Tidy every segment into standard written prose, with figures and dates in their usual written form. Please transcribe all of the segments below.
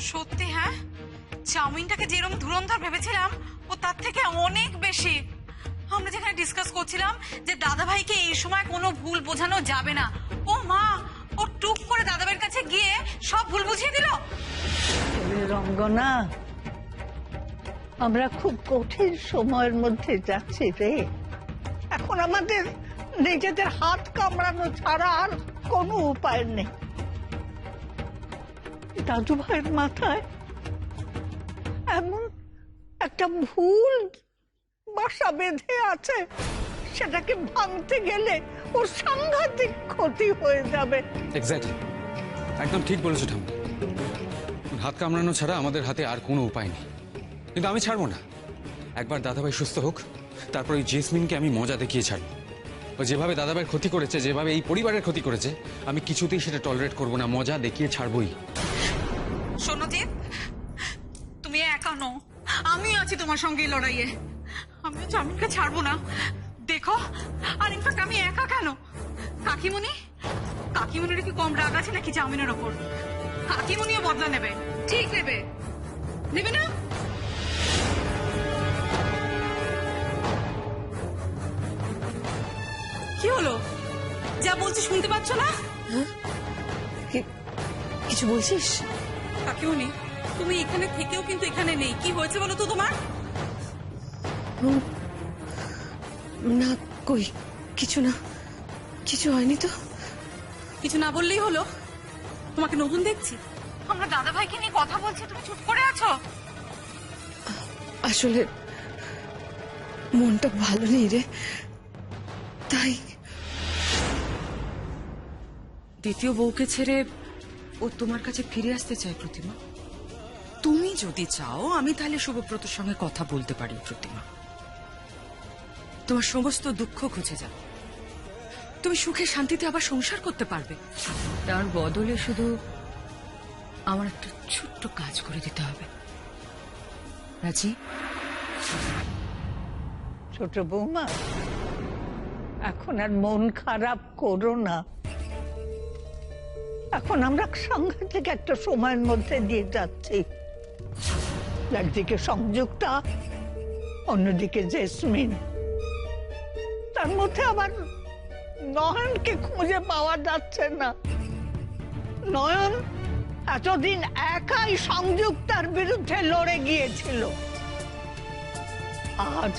সত্যি হ্যাঁ, চাউমিনটাকে যেরকম ধুরন্ধর ভেবেছিলাম ও তার থেকে অনেক বেশি। আমরা যেখানে ডিসকাস করছিলাম যে দাদা ভাইকে এই সময় কোনো ভুল বোঝানো যাবে না, ও মা ও টুক করে দাদা ভাইয়ের কাছে গিয়ে সব ভুল বুঝিয়ে দিল। রঙ্গনা, আমরা খুব কঠিন সময়ের মধ্যে যাচ্ছি রে। এখন আমাদের নিজেদের হাত কামড়ানো ছাড়া আর কোনো উপায় নেই। দাদু ভাইয়ের মাথায় এমন একটা ভুল বাসা বেঁধে আছে, সেটাকে ভাঙতে গেলে ওর সাংঘাতিক ক্ষতি হয়ে যাবে। এক্স্যাক্টলি, একদম ঠিক বলেছো ঠাম্মা। হাত কামড়ানো ছাড়া আমাদের হাতে আর কোনো উপায় নেই। কিন্তু আমি ছাড়বো না। একবার দাদাভাই সুস্থ হোক, তারপর ওই জেসমিনকে আমি মজা দেখিয়ে ছাড়বো। ও যেভাবে দাদাভাইয়ের ক্ষতি করেছে, যেভাবে এই পরিবারের ক্ষতি করেছে, আমি কিছুতেই সেটা টলারেট করবো না। মজা দেখিয়ে ছাড়বই। শোনো জিৎ, তুমি একা নও, আমি আছি তোমার সঙ্গে এই লড়াইয়ে। আমিও চাউমিনকে ছাড়বো না, দেখো। আর ইনফ্যাক্ট আমি একা কেন, কাকিমুনির কি কম রাগ আছে নাকি চাউমিনের ওপর? কাকিমুনিও বদলা নেবে, ঠিক নেবে, নেবে না? কি হলো, যা বলছি শুনতে পাচ্ছ না? কিছু বলছিস? কাকিমুনি, তুমি এখানে থেকেও কিন্তু এখানে নেই। কি হয়েছে বলো তো তোমার? না, কই কিছু না, কিছু হয়নি তো। কিছু না বললেই হলো? তোমাকে নতুন দেখছি। আমরা দাদা ভাইকে নিয়ে কথা বলছি, তুমি চুপ করে আছো। আসলে মনটা ভালো নেই রে, তাই। দ্বিতীয় বউকে ছেড়ে ও তোমার কাছে ফিরে আসতে চায় প্রতিমা। তুমি যদি চাও আমি তাহলে শুভব্রতর সঙ্গে কথা বলতে পারি প্রতিমা। তোমার সমস্ত দুঃখ ঘুচে যাবে, তুমি সুখে শান্তিতে আবার সংসার করতে পারবে। তার বদলে শুধু আমার একটা ছোট্ট কাজ করে দিতে হবে। রাজি? ছোট বৌমা, এখন আর মন খারাপ করো না। এখন আমরা সাংঘাতিক একটা সময়ের মধ্যে দিয়ে যাচ্ছি। একদিকে সংযুক্তা, অন্যদিকে জেসমিন, তার মধ্যে আবার নয়নকে খুঁজে পাওয়া যাচ্ছে না। নয়ন এতদিন একাই সংযুক্তার বিরুদ্ধে লড়ে গিয়েছিল। আজ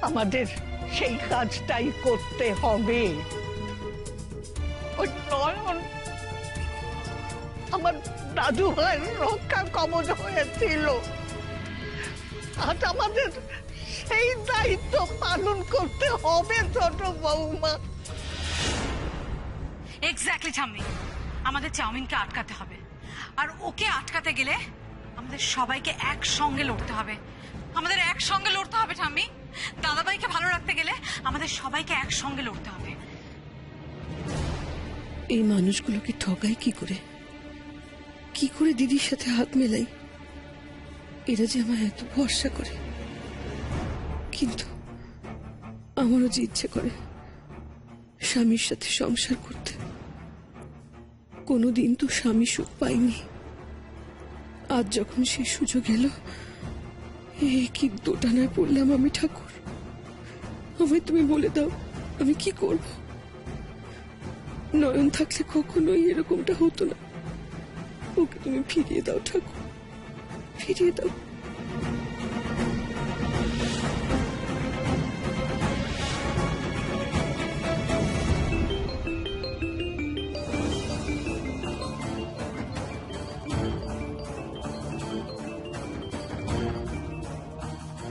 আমাদের সেই কাজটাই করতে হবে। ওই নয়ন আমার দাদু ভাইয়ের রক্ষার কবচ হয়েছিল। আজ আমাদের সেই দায়িত্ব পালন করতে হবে ছোট বৌমা। এক্স্যাক্টলি ঠাম্মি, আমাদের চাউমিনকে আটকাতে হবে। আর ওকে আটকাতে গেলে আমাদের সবাইকে একসঙ্গে লড়তে হবে। আমাদের একসঙ্গে লড়তে হবে ঠাম্মি। দাদাভাইকে ভালো রাখতে গেলে আমাদের সবাইকে একসঙ্গে লড়তে হবে। এই মানুষগুলোকে ঠকাই কি করে, কি করে দিদির সাথে হাত মেলাই? এরা যে আমার এত ভরসা করে, কিন্তু আমারও যে ইচ্ছে করে স্বামীর সাথে সংসার করতে। কোনোদিন তো স্বামী সুখ পাইনি, আজ যখন সেই সুযোগ এলো, কি দোটানায় পড়লাম আমি। ঠাকুর, আমায় তুমি বলে দাও আমি কি করব। নয়ন থাকলে কখনোই এরকমটা হতো না। ওকে তুমি ফিরিয়ে দাও ঠাকুর, ফিরিয়ে দাও।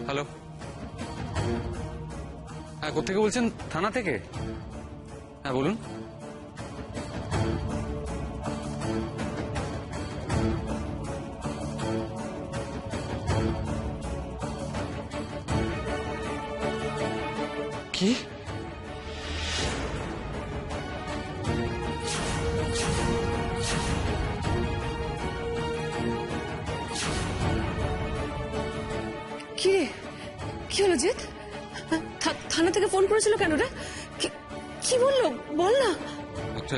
হ্যালো, হ্যাঁ কোথেকে বলছেন? থানা থেকে? হ্যাঁ বলুন। কি? কি কি হলো জিৎ? থানা থেকে ফোন করেছিল কেন রে? কি বললো বল না। একটা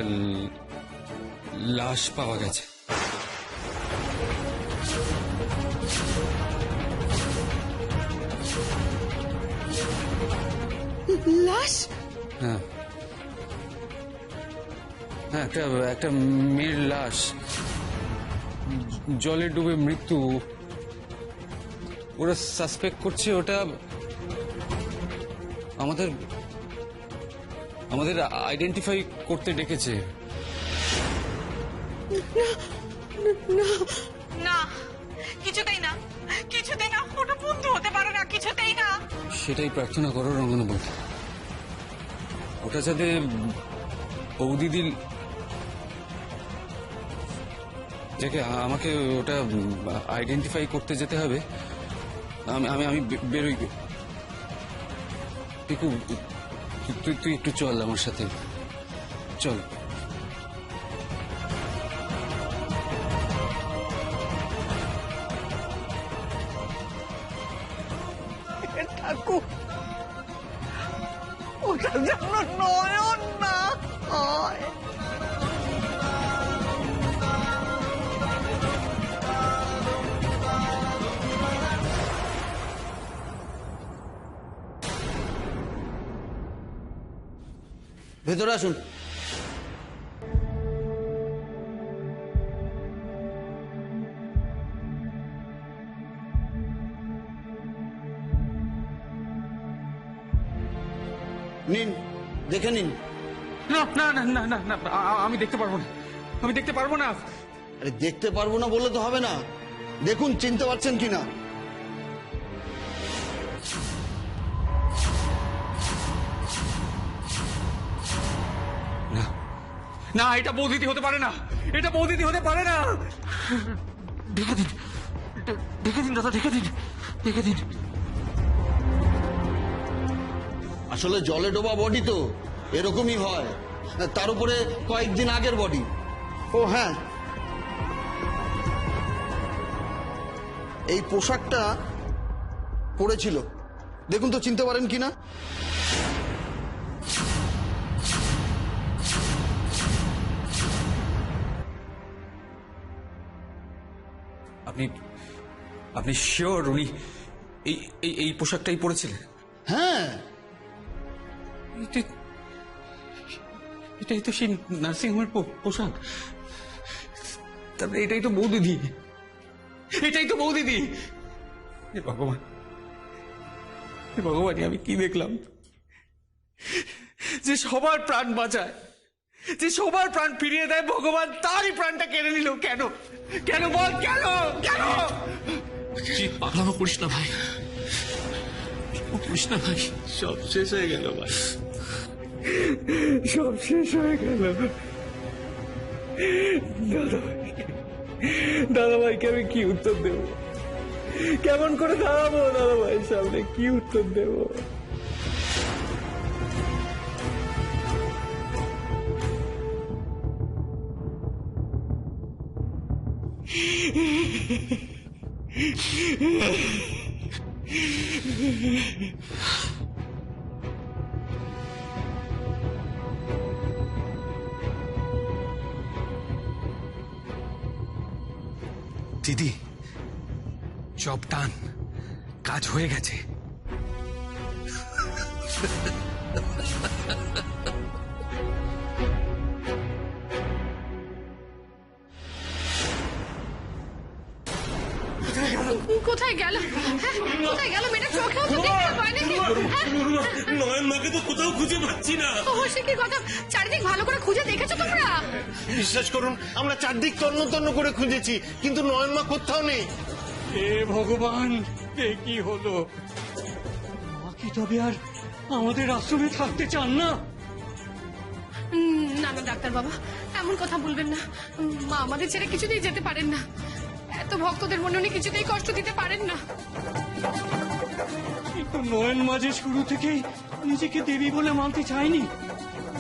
লাশ পাওয়া গেছে। লাশ? হ্যাঁ হ্যাঁ, একটা একটা মেয়ের লাশ, জলে ডুবে মৃত্যু। ওরা সাসপেক্ট করছে ওটা আমাদের আমাদের আইডেন্টিফাই করতে ডেকেছে। না, কিছুতেই না, কিছুতেই না, ওটা বন্ধু হতে পারে না, কিছুতেই না। সেটাই প্রার্থনা করো রঙ্গনা বৌদি, ওটা যাতে বৌদিদির যাকে আমাকে ওটা আইডেন্টিফাই করতে যেতে হবে। আমি আমি আমি বেরোই। পিকু, তুই তুই একটু চল আমার সাথে, চল। ঠাকুর, ওটা যেন নয়ন না হয়। ভেতরে আসুন। নিন, দেখে নিন। না না না না না না, আমি দেখতে পারবো না, আমি দেখতে পারবো না। আরে দেখতে পারবো না বললে তো হবে না, দেখুন চিনতে পারছেন কিনা। না না, এটা বৌদিদি হতে পারে না, এটা বৌদিদি হতে পারে না। ঢেকে দিন, ঢেকে দিন দাদা, ঢেকে দিন, ঢেকে দিন। আসলে জলে ডোবা বডি তো এরকমই হয়, তার উপরে কয়েকদিন আগের বডি। ও হ্যাঁ, এই পোশাকটা পরেছিল, দেখুন তো চিনতে পারেন কিনা। আপনি আপনি শিওর উনি এই এই এই পোশাকটাই পরেছিলেন? হ্যাঁ, এটাই তো সেই নার্সিংহোমের পোশাক। তারপরে এটাই তো বৌদিদি, এটাই তো বৌদিদি। হে ভগবান, হে ভগবান, আমি কি দেখলাম? যে সবার প্রাণ বাঁচায়, যে সবার প্রাণ ফিরিয়ে দেয়, ভগবান তারই প্রাণটা কেড়ে নিল কেন? কেন বল, কেন কেন? পাগলামো করিস না ভাই, করিস না ভাই, সব শেষ হয়ে গেল ভাই, সব শেষ হয়ে গেল। দাদা ভাইকে আমি কি উত্তর দেব? কেমন করে দাঁড়াবো দাদা ভাইয়ের সামনে? কি উত্তর দেব? দিদি জব ডান, কাজ হয়ে গেছে। কোথায় গেল? কোথায় গেল মেয়েটা? চোখেও তো দেখতে পায় নাকি? নয়ন মাকে তো কোথাও খুঁজে পাচ্ছি না। সে কি কথা? চারিদিক ভালো করে খুঁজে দেখেছো তোমরা? বিশ্বাস করুন, আমরা চারদিক তন্ন তন্ন করে খুঁজেছি, কিন্তু নয়ন মা কোথাও নেই। হে ভগবান, এ কি হলো? মা কি তবে আর আমাদের আশ্রমে থাকতে চান না? না না ডাক্তার বাবা, এমন কথা বলবেন না। মা আমাদের ছেড়ে কিছুতেই যেতে পারেন না। এত ভক্তদের মনে উনি কিছুতেই কষ্ট দিতে পারেন না। কিন্তু নয়ন মাঝে শুরু থেকেই নিজেকে দেবী বলে মানতে চায়নি,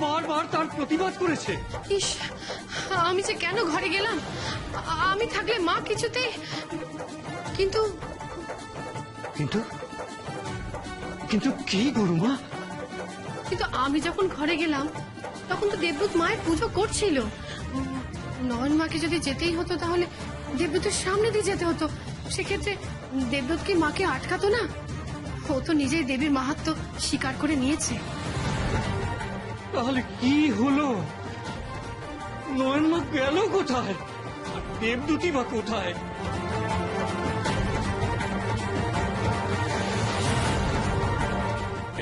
বারবার তার প্রতিবাদ করেছে। ইস, আমি যে কেন ঘরে গেলাম? আমি থাকলে মা কিছুতেই। কিন্তু কিন্তু কিন্তু কি গুরুমা? কিন্তু আমি যখন ঘরে গেলাম তখন তো দেবদূত মায়ের পুজো করছিল। নয়ন মাকে যদি যেতেই হতো তাহলে দেবদূতের সামনে দিয়ে যেতে হতো। সেক্ষেত্রে দেবদূত কি মাকে আটকাতো না? ও তো নিজেই দেবীর মাহাত্ম্য স্বীকার করে নিয়েছে। তাহলে কি হলো? নয়ন মা গেল কোথায়? আর দেবদূতী বা কোথায়?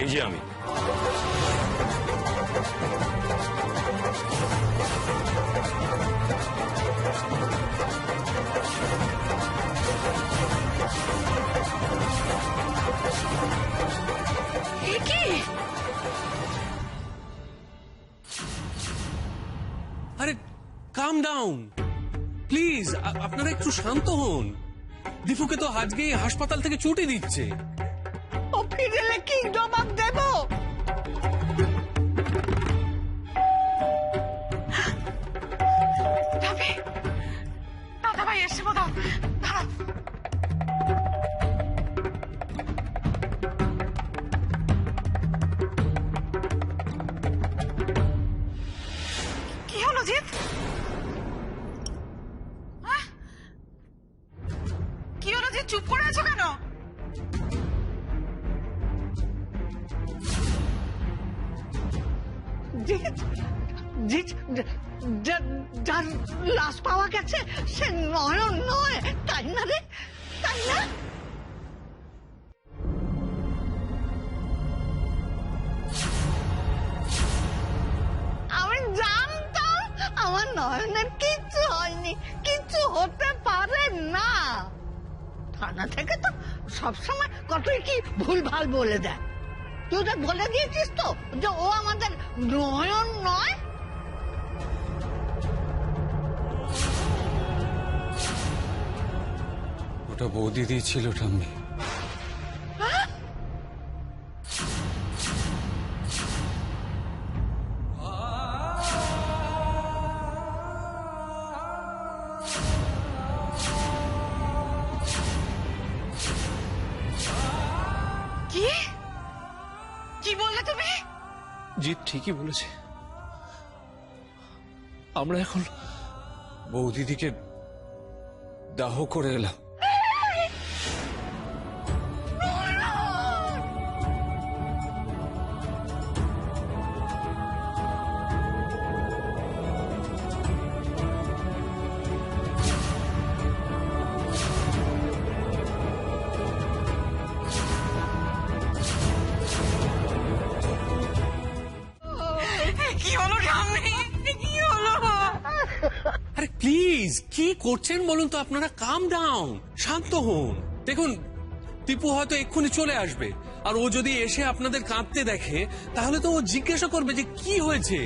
এই যে আমি। এ কি? আরে কাম ডাউন প্লিজ, আপনারা একটু শান্ত হন। দীপুকে তো আজকেই হাসপাতাল থেকে ছুটি দিচ্ছে। ও ফিরেলে কি জবাব দেব? দাদা ভাই এসে বোধ দাঁড়াও। কি হলো জিৎ? হ্যাঁ? কি হলো জিৎ, চুপ করে আছো কেন? জিৎ, জিৎ, যার লাশ পাওয়া গেছে সে নয়ন নয়, তাই না রে? তাই না? আমি জানতাম আমার নয়নের কিচ্ছু হয়নি, কিচ্ছু হতে পারে না। থানা থেকে তো সবসময় কতই কি ভুলভাল বলে দেয়। তুই ওদের বলে দিয়েছিস তো যে ও আমাদের নয়ন নয়? ওটা বৌদি দিয়েছিল ঠাম্মি। কি কি বললে তুমি? জিৎ ঠিকই বলেছে। আমরা এখন বৌদিদিকে দাহ করে এলাম। কি হলো ঠাম্মি, কি হলো? আরে প্লিজ কি করছেন বলুন তো আপনারা? কাম ডাউন, শান্ত হন। দেখুন টিপু হয়তো এক্ষুনি চলে আসবে, আর ও যদি এসে আপনাদের কাঁদতে দেখে তাহলে তো ও জিজ্ঞাসা করবে যে কি হয়েছে।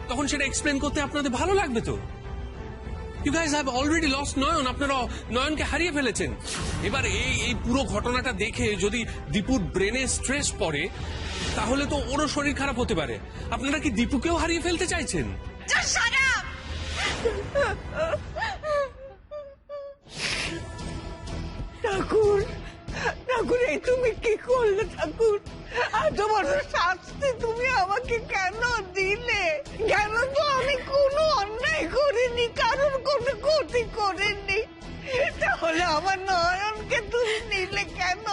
তখন সেটা এক্সপ্লেন করতে আপনাদের ভালো লাগবে তো। You guys have already lost Nayan, আপনারা নয়নকে হারিয়ে ফেলেছেন। এবার এই পুরো ঘটনাটা দেখে যদি দীপুর ব্রেনে স্ট্রেস পড়ে তাহলে তো ওরও শরীর খারাপ হতে পারে। আপনারা কি দীপুকেও হারিয়ে ফেলতে চাইছেন? ঠাকুর, ঠাকুর, এই তুমি কি করলে ঠাকুর? এত বড় শাস্তি তুমি আমাকে কেন দিলে? কেন? তো আমি কোনো অন্যায় করিনি, কারোর কোনো ক্ষতি করিনি, তাহলে আমার নয়নকে তুমি নিলে কেন?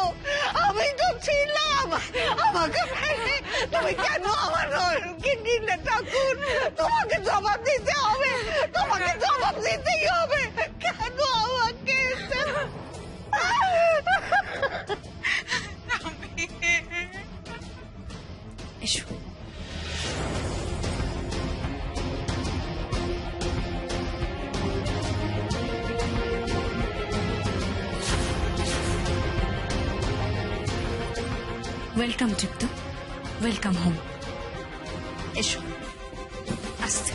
আমি তো ছিলাম, আমাকে ফেলে তুমি কেন আমার নয়নকে নিলে ঠাকুর? তোমাকে জবাব দিতে হবে, তোমাকে জবাব দিতেই হবে। কেন আমাকে? এসো। ওয়েলকাম দীপ্ত, ওয়েলকাম হোম। এসো আস্তে।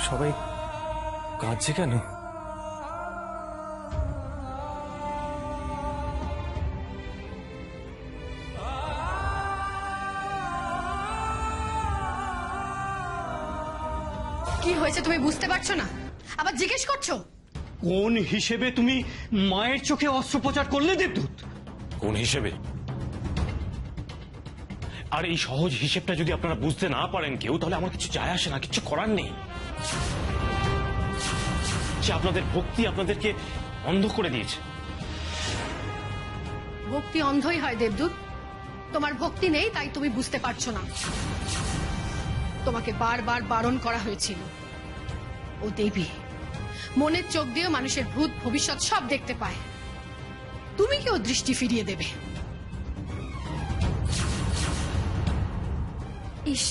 সবাই কাঁদছে কেন? কি হয়েছে তুমি বুঝতে পারছো না? আবার জিজ্ঞেস করছো? কোন হিসেবে তুমি মায়ের চোখে অস্ত্রোপচার করলে দেবদূত? কোন হিসেবে? আর এই সহজ হিসেবটা যদি আপনারা বুঝতে না পারেন কেউ, তাহলে আমার কিছু যায় আসে না, কিছু করার নেই। যে আপনাদের ভক্তি আপনাদেরকে অন্ধ করে দিয়েছে। ভক্তি অন্ধই হয় দেবদূত। তোমার ভক্তি নেই তাই তুমি বুঝতে পারছো না। তোমাকে বারবার বারণ করা হয়েছিল। ও দেবী, মনের চোখ দিয়েও মানুষের ভূত ভবিষ্যৎ সব দেখতে পায়। তুমি কি ও দৃষ্টি ফিরিয়ে দেবে? ইস,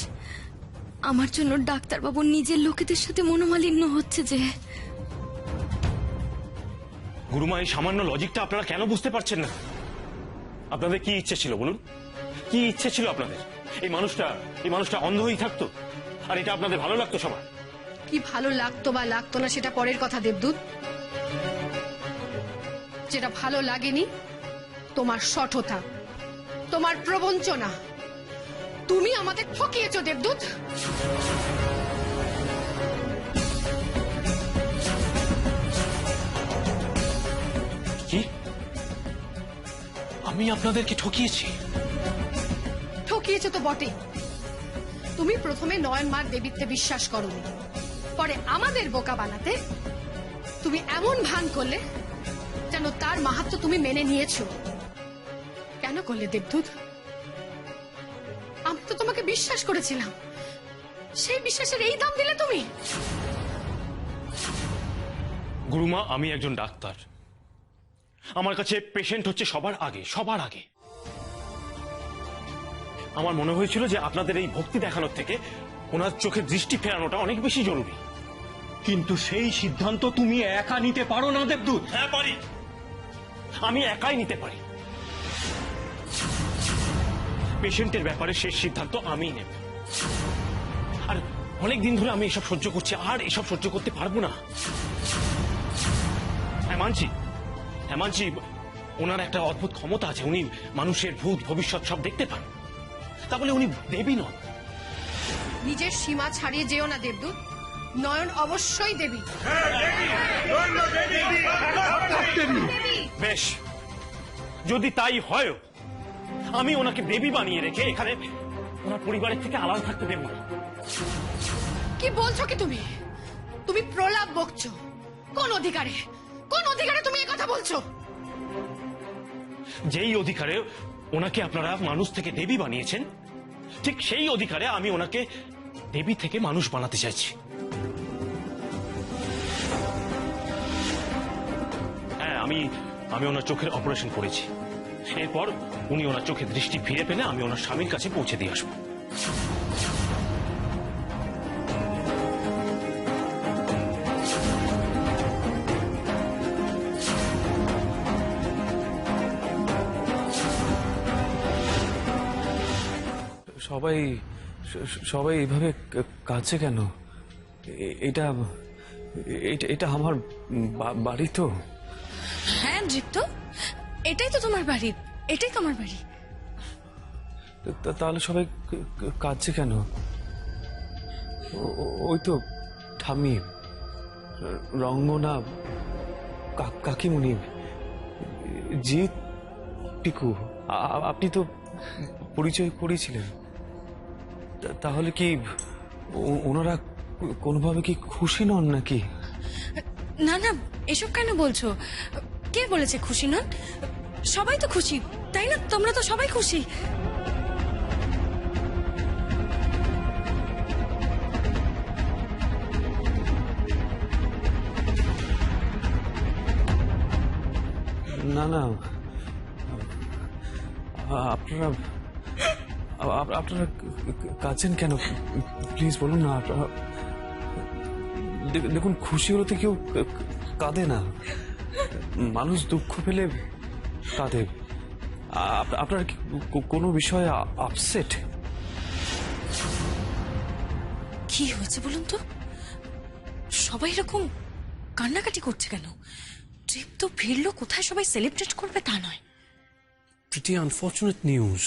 আমার জন্য ডাক্তারবাবু নিজের লোকেদের সাথে মনোমালিন্য হচ্ছে যে। গুরুমা, এই সামান্য লজিকটা আপনারা কেন বুঝতে পারছেন না? আপনাদের কি ইচ্ছে ছিল বলুন? কি ইচ্ছে ছিল আপনাদের? এই মানুষটা অন্ধ হয়েই থাকতো, আর এটা আপনাদের ভালো লাগতো সবার? কি ভালো লাগতো বা লাগতো না সেটা পরের কথা দেবদূত। যেটা ভালো লাগেনি তোমার সঠতা, তোমার প্রবঞ্চনা। তুমি আমাদের ঠকিয়েছো দেবদূত। কি? আমি আপনাদেরকে ঠকিয়েছি? ঠকিয়েছো তো বটে। তুমি প্রথমে নয়নমার দেবীত্বে বিশ্বাস করোনি, পরে আমাদের বোকা বানাতে তুমি এমন ভান করলে যেন তার মাহাত্ম্য তুমি মেনে নিয়েছো। কেন করলে দেবদূত? আমি তো তোমাকে বিশ্বাস করেছিলাম, সেই বিশ্বাসের এই দাম দিলে তুমি। গুরুমা, আমি একজন ডাক্তার। আমার কাছে পেশেন্ট হচ্ছে সবার আগে। আমার মনে হয়েছিল যে আপনাদের এই ভক্তি দেখানোর থেকে ওনার চোখে দৃষ্টি ফেরানোটা অনেক বেশি জরুরি। কিন্তু সেই সিদ্ধান্ত তুমি একা নিতে পারো না দেবদূত। হ্যাঁ পারি, আমি একাই নিতে পারি। পেশেন্টের ব্যাপারে শেষ সিদ্ধান্ত আমিই নেব। আর অনেক দিন ধরে আমি এসব সহ্য করছি, আর এসব সহ্য করতে পারবো না। হ্যাঁ মানছি, ওনার একটা অদ্ভুত ক্ষমতা আছে। উনি মানুষের ভূত ভবিষ্যৎ সব দেখতে পান। তা বলে উনি দেবী নন। নিজের সীমা ছাড়িয়ে যেও না দেবদূত। নয়ন অবশ্যই দেবী। বেশ, যদি তাই হয়, আমি ওনাকে দেবী বানিয়ে রেখে এখানে ওনার পরিবারের থেকে আলাদা থাকতে দেব না। কি বলছো কি তুমি? তুমি প্রলাপ বকছো। কোন অধিকারে তুমি এই কথা বলছো? যেই অধিকারে ওনাকে আপনারা মানুষ থেকে দেবী বানিয়েছেন, ঠিক সেই অধিকারে আমি ওনাকে দেবী থেকে মানুষ বানাতে চাইছি। হ্যাঁ, আমি ওনার চোখের অপারেশন করেছি। এরপর উনি ওনার চোখের দৃষ্টি ফিরে পেলে আমি ওনার স্বামীর কাছে পৌঁছে দিয়ে আসবো। সবাই এইভাবে কাঁদছে কেন? এটা আমার বাড়ি তো। হ্যাঁ দীপ্ত, এটাই তো তোমার বাড়ি, এটাই তোমার বাড়ি। তাহলে সবাই কাঁদছে কেন? ওই তো ঠাম্মি, রঙ্গনা, কাকিমুনি, জিৎ, পিকু, আপনি তো পরিচয় করিয়েছিলেন। তাহলে কি ওনারা কোনোভাবে কি খুশি নন নাকি? না না, এসব কেন বলছো? কে বলেছে খুশি নন? সবাই তো খুশি, তাই না? তোমরা তো সবাই খুশি। না না, আপনারা কাঁদছেন কেন? প্লিজ বলুন না। দেখুন, খুশি হলে তো কেউ কাঁদে না। মানুষ দুঃখ পেলে কাঁদে। আপনার কি কোনো বিষয়ে আপসেট? কি হয়েছে বলুন তো? সবাই এরকম কান্নাকাটি করছে কেন? ট্রিপ তো ফিরলো, কোথায় সবাই সেলিব্রেট করবে তা নয়। Pretty unfortunate news.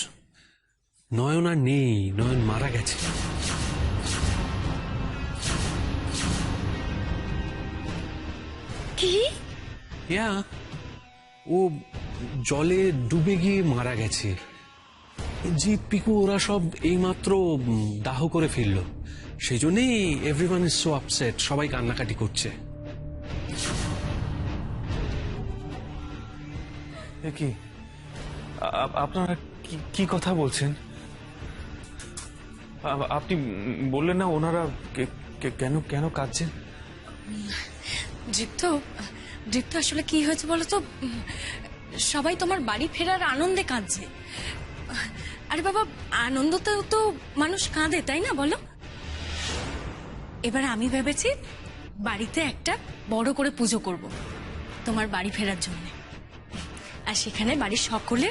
নয়ন আর নেই, নয়ন মারা গেছে। কি? ইয়া, ও জলে ডুবে গিয়ে মারা গেছে। জিৎ, পিকু ওরা সব এইমাত্র দাহ করে ফিরলো। সেই জন্যই এভরিওয়ান ইজ সো আপসেট, সবাই কান্নাকাটি করছে। কি আপনারা কি কথা বলছেন? আপনি বললেন না ওনারা কেন কেন কাঁদছেন? দীপ্ত আসলে কি হয়েছে বলো তো, সবাই তোমার বাড়ি ফেরার আনন্দে কাঁদছে। আরে বাবা, আনন্দতেও তো মানুষ কাঁদে, তাই না বলো? এবার আমি ভেবেছি বাড়িতে একটা বড় করে পুজো করব তোমার বাড়ি ফেরার জন্য, আর সেখানে বাড়ির সকলে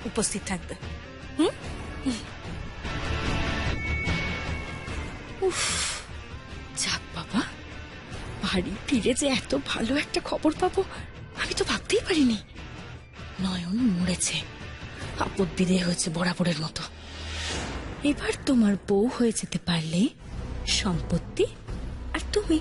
উপস্থিত থাকবে। উফ, যাক বাবা, বাড়ি ফিরে যে এত ভালো একটা খবর পাবো আমি তো ভাবতেই পারিনি। নয়ন মরেছে, আপদ বিদেয় হয়েছে বরাবরের মতো। এবার তোমার বউ হয়ে যেতে পারলে সম্পত্তি আর তুমি